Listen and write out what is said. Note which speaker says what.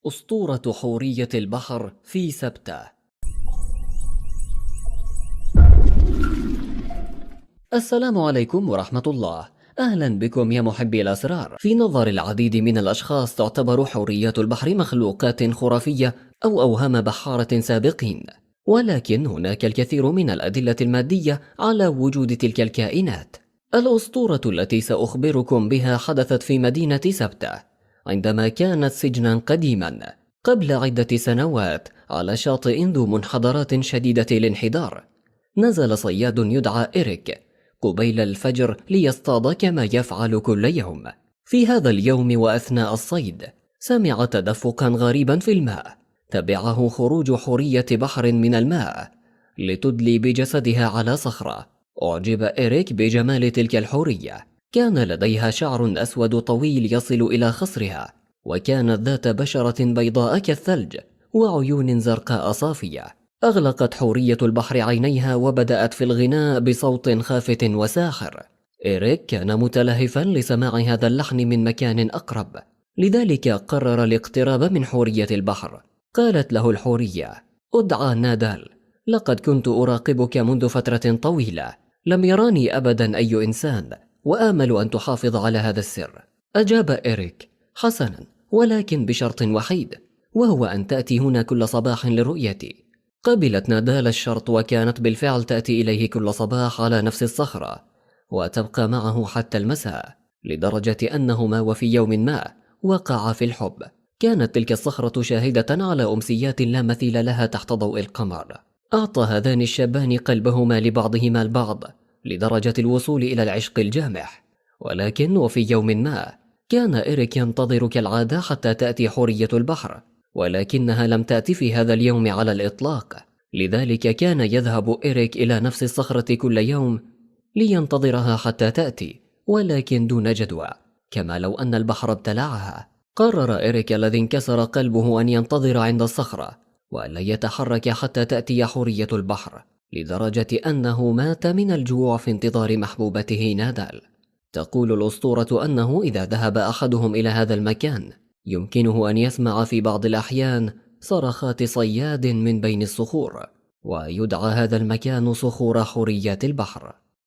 Speaker 1: أسطورة حورية البحر في سبتة. السلام عليكم ورحمة الله. أهلا بكم يا محبي الأسرار. في نظر العديد من الأشخاص تعتبر حوريات البحر مخلوقات خرافية أو أوهام بحارة سابقين، ولكن هناك الكثير من الأدلة المادية على وجود تلك الكائنات. الأسطورة التي سأخبركم بها حدثت في مدينة سبتة عندما كانت سجنا قديما قبل عدة سنوات على شاطئ ذو منحدرات شديدة الانحدار. نزل صياد يدعى إريك قبيل الفجر ليصطاد كما يفعل كل يوم. في هذا اليوم وأثناء الصيد سمع تدفقا غريبا في الماء، تبعه خروج حورية بحر من الماء لتدلي بجسدها على صخرة. أعجب إريك بجمال تلك الحورية، كان لديها شعر أسود طويل يصل إلى خصرها، وكانت ذات بشرة بيضاء كالثلج وعيون زرقاء صافية. أغلقت حورية البحر عينيها وبدأت في الغناء بصوت خافت وساحر. إريك كان متلهفا لسماع هذا اللحن من مكان أقرب، لذلك قرر الاقتراب من حورية البحر. قالت له الحورية: أدعى نادال، لقد كنت أراقبك منذ فترة طويلة، لم يراني أبدا أي إنسان، وآمل أن تحافظ على هذا السر. أجاب إريك: حسنا، ولكن بشرط وحيد، وهو أن تأتي هنا كل صباح لرؤيتي. قبلت نادال الشرط، وكانت بالفعل تأتي إليه كل صباح على نفس الصخرة وتبقى معه حتى المساء، لدرجة أنهما وفي يوم ما وقعا في الحب. كانت تلك الصخرة شاهدة على أمسيات لا مثيل لها تحت ضوء القمر. أعطى هذان الشابان قلبهما لبعضهما البعض لدرجة الوصول إلى العشق الجامح. ولكن وفي يوم ما كان إريك ينتظر كالعادة حتى تأتي حورية البحر، ولكنها لم تأتي في هذا اليوم على الإطلاق. لذلك كان يذهب إريك إلى نفس الصخرة كل يوم لينتظرها حتى تأتي، ولكن دون جدوى، كما لو أن البحر ابتلعها. قرر إريك الذي انكسر قلبه أن ينتظر عند الصخرة وألا يتحرك حتى تأتي حورية البحر، لدرجة أنه مات من الجوع في انتظار محبوبته نادال. تقول الأسطورة أنه إذا ذهب أحدهم إلى هذا المكان يمكنه أن يسمع في بعض الأحيان صرخات صياد من بين الصخور، ويدعى هذا المكان صخور حوريات البحر.